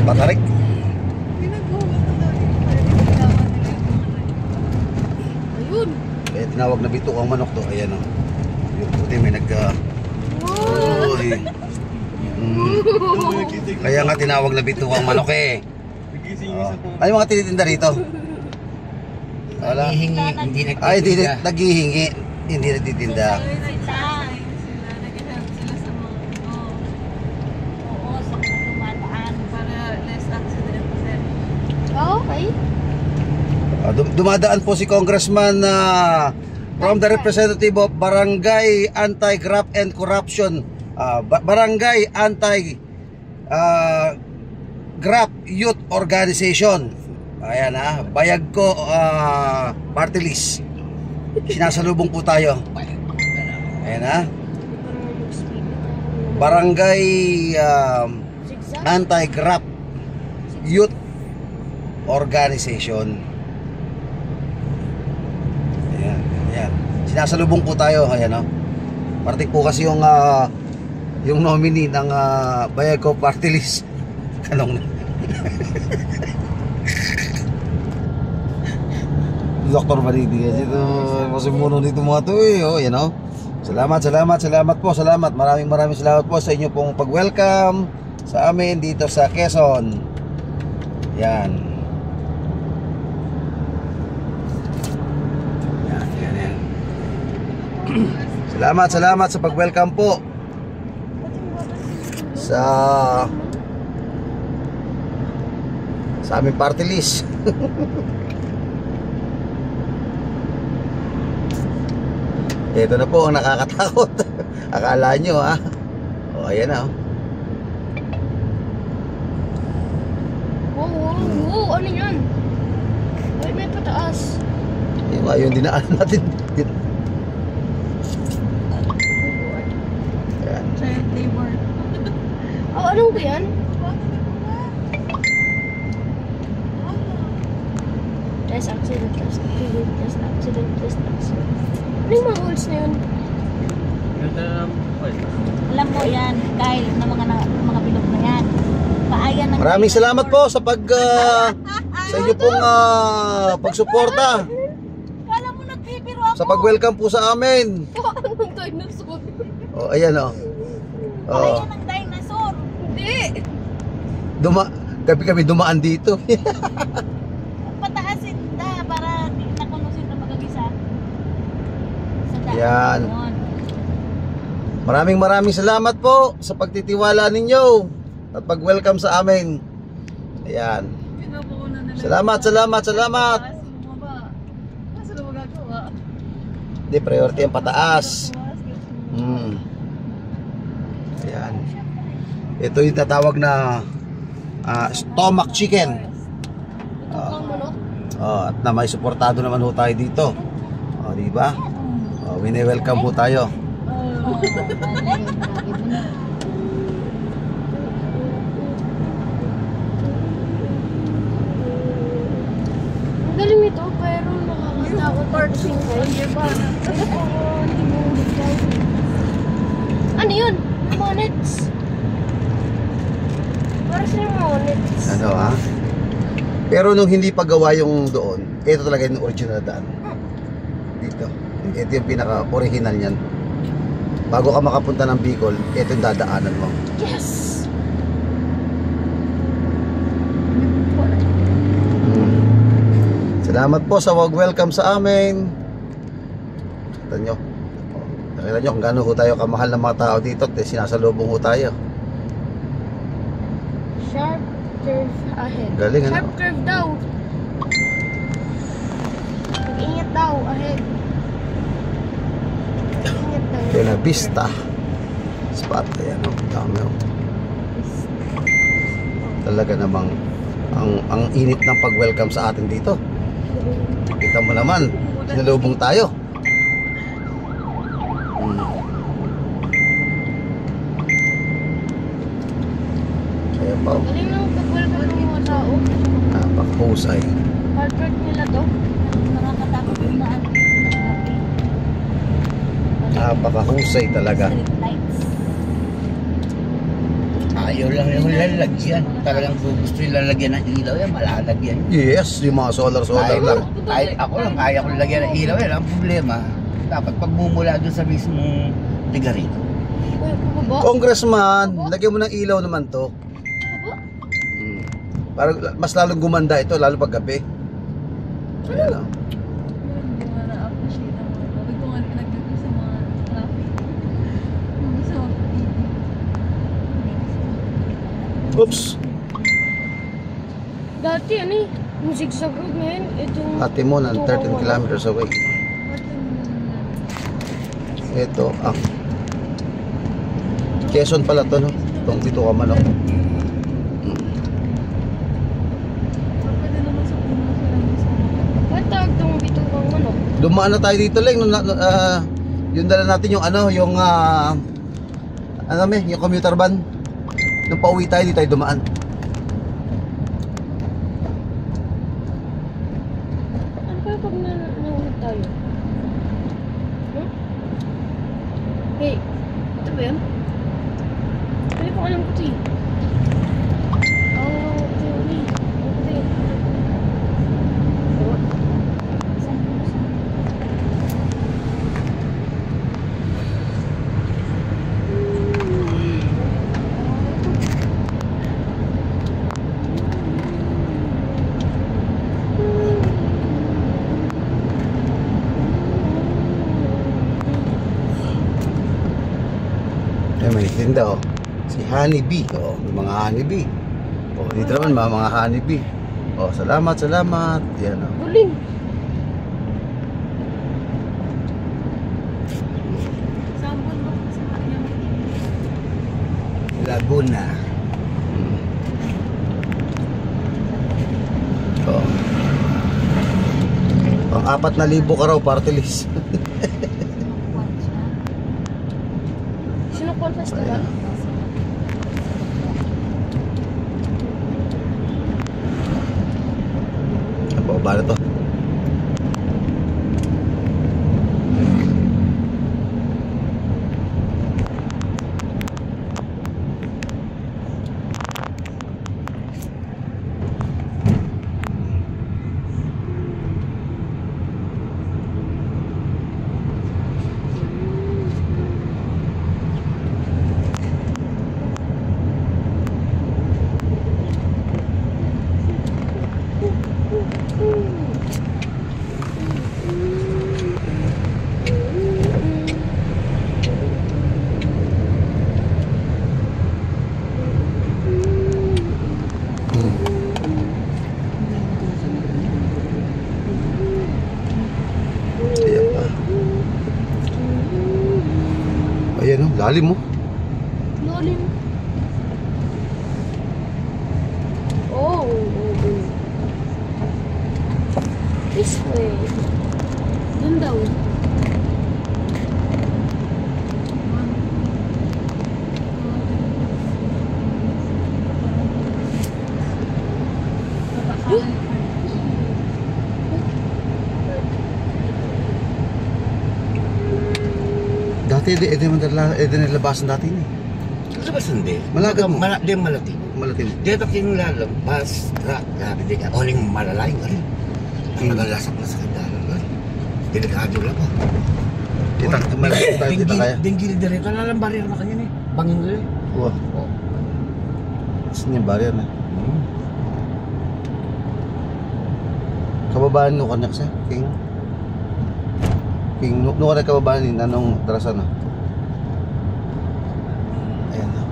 Patarik. Ayun. Kaya tinawag na bitukang manok to. Ayan o. Yung puti may Uy. Kaya nga tinawag na bitukang manok eh. Ano yung mga tinitinda rito? Wala. Hihingi, hindi Ay, hindi nagtitinda. naghihingi. Hindi nagtitinda. Okay. Dumadaan po si Congressman from the representative of Barangay Anti-Graft and Corruption, Barangay Anti-Graft Youth Organization. Ayan bayag ko party list. Sinasalubong po tayo. Ayan Barangay Anti-Graft Youth Organization. Ayan. Sinasalubong po tayo. Ayan Party po kasi yung nominee ng bayag ko party list. Kanong Dr. Maridi kasi ito masimuno dito mga to ayan Salamat po. Maraming salamat po sa inyo pong pag-welcome sa amin dito sa Quezon. Yan. Salamat sa pag-welcome po sa aming party list. Ito na po ang nakakatakot. Akala nyo ayan Wow, ano yan? May pataas. Yung dinaanan natin. Ayan. Giant labor. Anong ba yan? Test accident. Ano yung mga holes na yun? Alam mo yan, Kyle, na mga bilog na yan. Paayan ng Maraming salamat po sa sa inyo pong pagsuporta. Kala mo nagbibiro ako. Sa pag-welcome po sa amin. Anong dinosaur? Ayan Paayan ng dinosaur. Hindi! Gabi dumaan dito. Pataasin para nakunusin na magagisa. Sa daan. Yan. Maraming salamat po sa pagtitiwala ninyo at pag-welcome sa amin. Ayan. Salamat. Hindi, priority ang pataas. Ayan. Ito yung tatawag na stomach chicken. At na may suportado naman ho tayo dito. Diba? Wini-welcome po tayo. Ang galing nito, pero nakakatakot part single. Ano yun? Monets. Para sila monets. Pero nung hindi pa gawa yung doon, ito talaga yung original daan. Dito. Ito yung pinaka-original niyan. Bago ka makapunta ng Bicol, ito yung dadaanan mo. Yes! Salamat po sa welcome sa amin. Nakita nyo kung gaano ho tayo kamahal ng mga tao dito at sinasalubong ho tayo. Sharp curve ahead. Galing Sharp curve daw. Mag-ingat daw ahead. Mag-ingat daw. Bella Vista spot. Ayan dami talaga namang ang init ng pag-welcome sa atin dito. Kita mo naman, sinalubong tayo. Ayan pa. Galing lang pag-welcome ng mga tao. Napakahusay. Hard work nila to. Nakakatakot yung daan. Napakahusay talaga. Street lights. Ayaw lang yung lalagyan. Talagang kung gusto yung lalagyan ng ilaw yan, malalagyan. Yes, yung mga solar lang. Kahit ako lang, kaya ko lagyan ng ilaw yan. Ang problema, dapat pagmumula doon sa mismong ligarito. Uy, baba. Congressman, lagyan mo ng ilaw naman to. Baba. Para mas lalong gumanda ito, lalo pag gabi. Ayan, oh. Hindi mo na-appreciate ang mga tubig kung ano pinagdagdag sa mga traffic. Hindi sa mga Oops. Dati ano eh, yung zigzag road ngayon, itong... Ate mo ng 13 kilometers away. Ito, Quezon pala to, no? Itong Bito ka manok. Pwede naman sa puno sila sa Ba't tawag itong bitukang manok? Dumaan na tayo dito, Leng. Yung dala natin yung yung yung commuter van. Nung pauwi tayo, di tayo dumaan. Ano kaya pag nahulog tayo? Hmm? Hey, ito ba yan? Pwede kong alam ko ito eh. Oh, okay. Okay. May tinda, oh. Si Honeybee, oh. May mga Honeybee. Oh, dito naman mga Honeybee. Oh, salamat. Yan, oh. Galing. Sambon mo sa Maria Laguna. Oh. Pang 4,000 ka raw, party list. Sinukwan festival? Apa ba na to? Ayan pa. Ayan, oh. Lalim mo. Lalim. Oh. This way. Doon daw. Dati, edi nilabasan dati ni. Ano ba sandi? Malaga mo. Di malati. Malatim. Dito kinulalabas, grabe di ka. Oling malalayo ka rin. Nagalasak na sa kandalan ka rin. Delikado lang pa. Dita, malalim tayo, dita kaya. Dinggil direta na lang barrier na kanya ni. Bangin ko eh. Wah. Saan yung barrier na? Kababaan no kanyak siya, King. King, no kanyak kababaan ni anong tarasan na? Ayan na.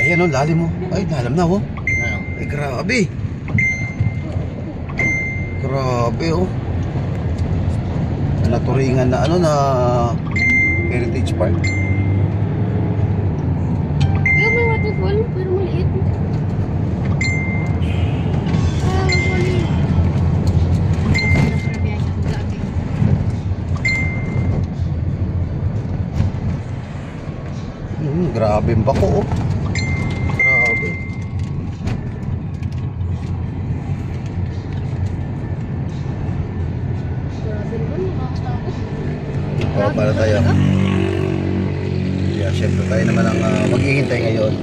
Ayan o, lalim mo. Ay, lalim na oh. Ay, grabe. Grabe oh. Naturingan na na Heritage Park. Kaya may waterfall, pero maliit. Maliit. Grabe yung bako oh. Grabe. para tayo. Yeah, syempre tayo naman ang maghihintay ngayon.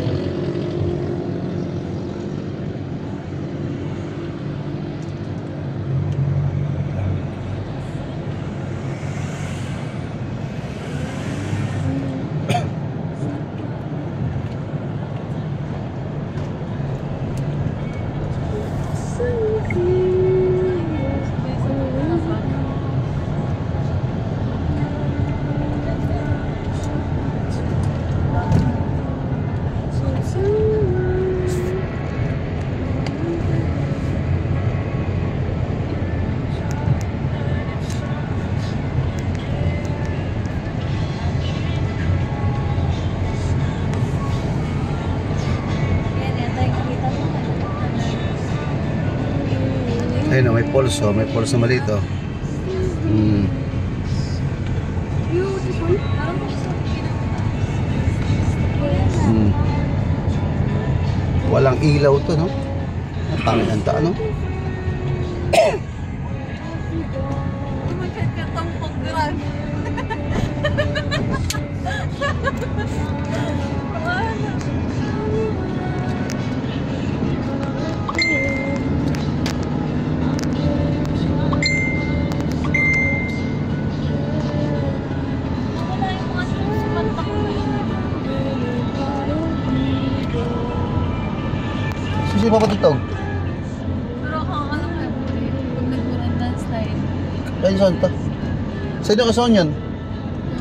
Ayun, may pulso maliit oh. Walang ilaw to, no? Ang pangit ang taan, no? Susi pa patutog? Pero kung ano nga, pag nagkurang dance time. Ayun, saan ta? Saan yung kasaon yan?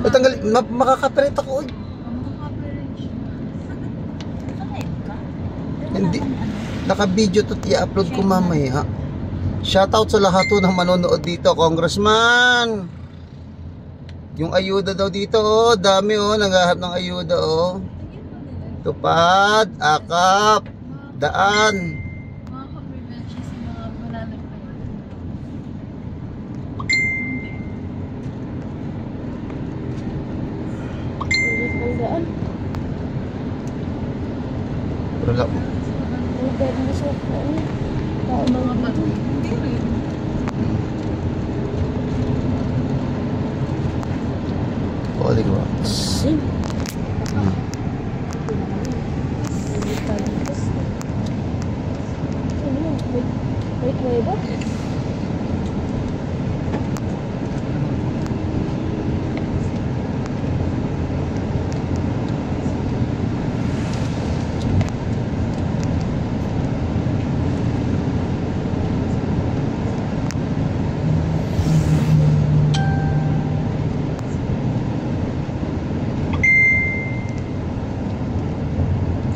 Ay, tanggal, makakapirit ako, oy. Hindi. Naka-video to, i-upload ko mamaya. Shoutout sa lahat ng manonood dito, Congressman. Yung ayuda daw dito, oh. Dami, oh. Nangahap ng ayuda, oh. Tupad, akap, daan. Mga ka-prevention sa mga malalagay. Ang daan. Pero lang. Ang daan na sa ano. Mga bato. Hindi rin. Holy God. Sim. Wait, ba?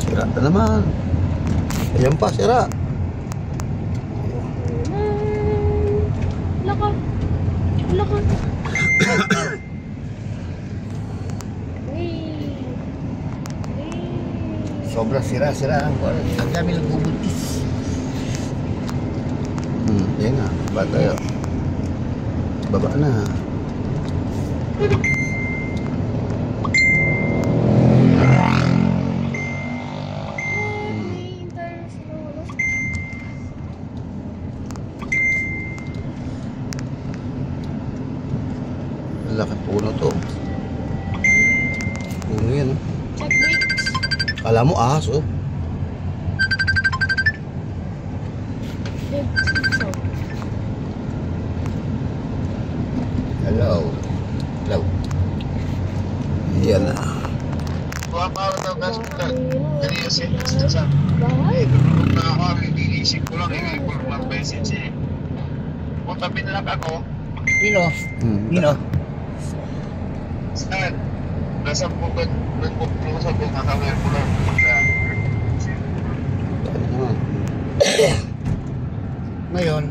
Sira na naman. Ayan pa, sira. Lakad. Lakad. Sobrang sira-sira ang dami nagbubuntis. Yan na, baba tayo. Baba na. Laki puno to. Puno yan, oh. Check brakes. Kala mo ahas, oh. Hello. Hello. Yan na. Buwaparo daw gas ko lang. Dali kasi sa Bahay. na ako, iniisip ko lang, hindi ko lang message eh. Kung tabi na lang ako, Nino? Nino? saan? Nasa bukod, nagpupulong sa buong kakawin ko lang. Ano naman? Ngayon,